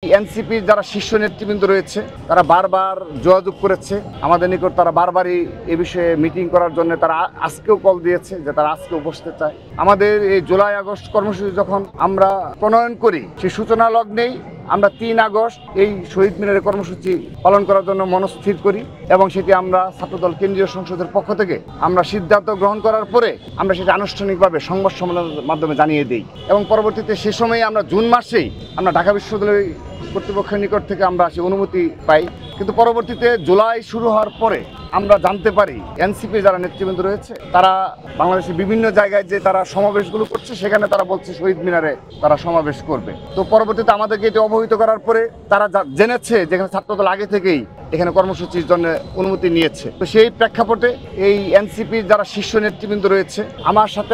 এনসিপির যারা শীর্ষ নেতৃবৃন্দ রয়েছে তারা বারবার যোগাযোগ করেছে আমাদের নিকট। তারা বারবারই এ বিষয়ে মিটিং করার জন্য তারা আজকেও কল দিয়েছে যে তারা আজকেও বসতে চায়। আমাদের এই জুলাই আগস্ট কর্মসূচি যখন আমরা প্রণয়ন করি সেই সূচনা লগ্নেই আমরা ৩ আগস্ট এই শহীদ মিনারের কর্মসূচি পালন করার জন্য মনস্থির করি এবং সেটি আমরা ছাত্রদল কেন্দ্রীয় সংসদের পক্ষ থেকে আমরা সিদ্ধান্ত গ্রহণ করার পরে আমরা সেটা আনুষ্ঠানিকভাবে সংবাদ সম্মেলনের মাধ্যমে জানিয়ে দিই এবং পরবর্তীতে সে সময়ে আমরা জুন মাসেই আমরা ঢাকা বিশ্ববিদ্যালয় কর্তৃপক্ষের নিকট থেকে আমরা সেই অনুমতি পাই। কিন্তু পরবর্তীতে জুলাই শুরু হওয়ার পরে আমরা জানতে পারি এনসিপি যারা নেতৃবৃন্দ রয়েছে তারা বাংলাদেশের বিভিন্ন জায়গায় যে তারা সমাবেশগুলো করছে সেখানে তারা বলছে শহীদ মিনারে তারা সমাবেশ করবে। তো পরবর্তীতে আমাদেরকে এটি অবহিত করার পরে তারা জেনেছে যেখানে ছাত্রদল আগে থেকেই এখানে কর্মসূচির জন্য অনুমতি নিয়েছে। তো সেই প্রেক্ষাপটে এই এনসিপির যারা শীর্ষ নেতৃবৃন্দ রয়েছে আমার সাথে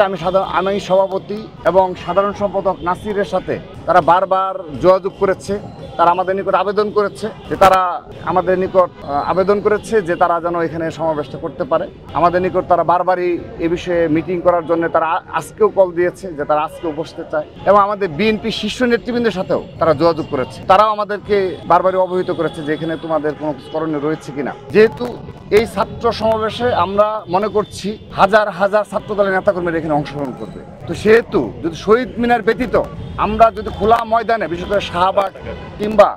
আমি সভাপতি এবং সাধারণ সম্পাদক নাসিরের সাথে তারা বারবার যোগাযোগ করেছে। তারা আমাদের নিকট আবেদন করেছে যে তারা যেন এখানে সমাবেশটা করতে পারে। আমাদের নিকট তারা বারবারই এ বিষয়ে মিটিং করার জন্য তারা আজকেও কল দিয়েছে যে তারা আজকেও বসতে চায় এবং আমাদের বিএনপি শীর্ষ নেতৃবৃন্দের সাথেও তারা যোগাযোগ করেছে। তারাও আমাদেরকে বারবারই অবহিত করেছে যে এখানে তোমাদের কোনো করণীয় রয়েছে কিনা। যেহেতু এই ছাত্র সমাবেশে আমরা মনে করছি হাজার হাজার ছাত্রদলের নেতাকর্মীরা এখানে অংশগ্রহণ করবে। তো সেহেতু যদি শহীদ মিনার ব্যতীত আমরা যদি খোলা ময়দানে বিশেষ করে শাহবাগ কিংবা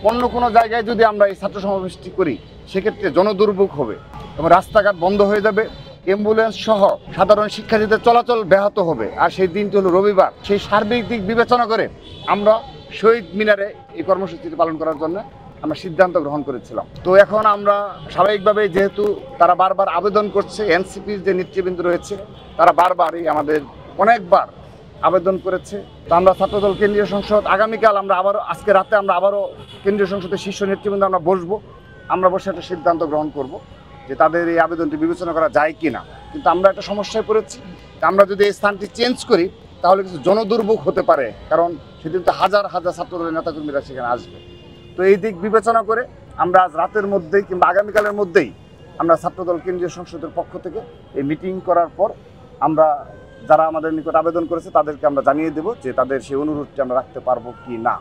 অন্য কোনো জায়গায় যদি আমরা এই ছাত্র সমাবেশটি করি সেক্ষেত্রে জনদুর্ভোগ হবে এবং রাস্তাঘাট বন্ধ হয়ে যাবে, অ্যাম্বুলেন্স সহ সাধারণ শিক্ষার্থীদের চলাচল ব্যাহত হবে। আর সেই দিনটি হলো রবিবার। সেই সার্বিক দিক বিবেচনা করে আমরা শহীদ মিনারে এই কর্মসূচিটি পালন করার জন্য আমরা সিদ্ধান্ত গ্রহণ করেছিলাম। তো এখন আমরা স্বাভাবিকভাবে যেহেতু তারা বারবার আবেদন করছে, এনসিপির যে নেতৃবৃন্দ রয়েছে তারা বারবারই আমাদের অনেকবার আবেদন করেছে। তো আমরা ছাত্রদল কেন্দ্রীয় সংসদ আগামীকাল আজকে রাতে আমরা আবারও কেন্দ্রীয় সংসদের শীর্ষ নেতৃবৃন্দ আমরা বসে একটা সিদ্ধান্ত গ্রহণ করব যে তাদের এই আবেদনটি বিবেচনা করা যায় কি না। কিন্তু আমরা একটা সমস্যায় পড়েছি, আমরা যদি এই স্থানটি চেঞ্জ করি তাহলে কিছু জনদুর্ভোগ হতে পারে, কারণ সেদিন তো হাজার হাজার ছাত্রদলের নেতাকর্মীরা সেখানে আসবে। তো এই দিক বিবেচনা করে আমরা আজ রাতের মধ্যেই কিংবা আগামীকালের মধ্যেই আমরা ছাত্রদল কেন্দ্রীয় সংসদের পক্ষ থেকে এই মিটিং করার পর আমরা যারা আমাদের নিকট আবেদন করেছে তাদেরকে আমরা জানিয়ে দেব যে তাদের সেই অনুরোধটি আমরা রাখতে পারবো কি না।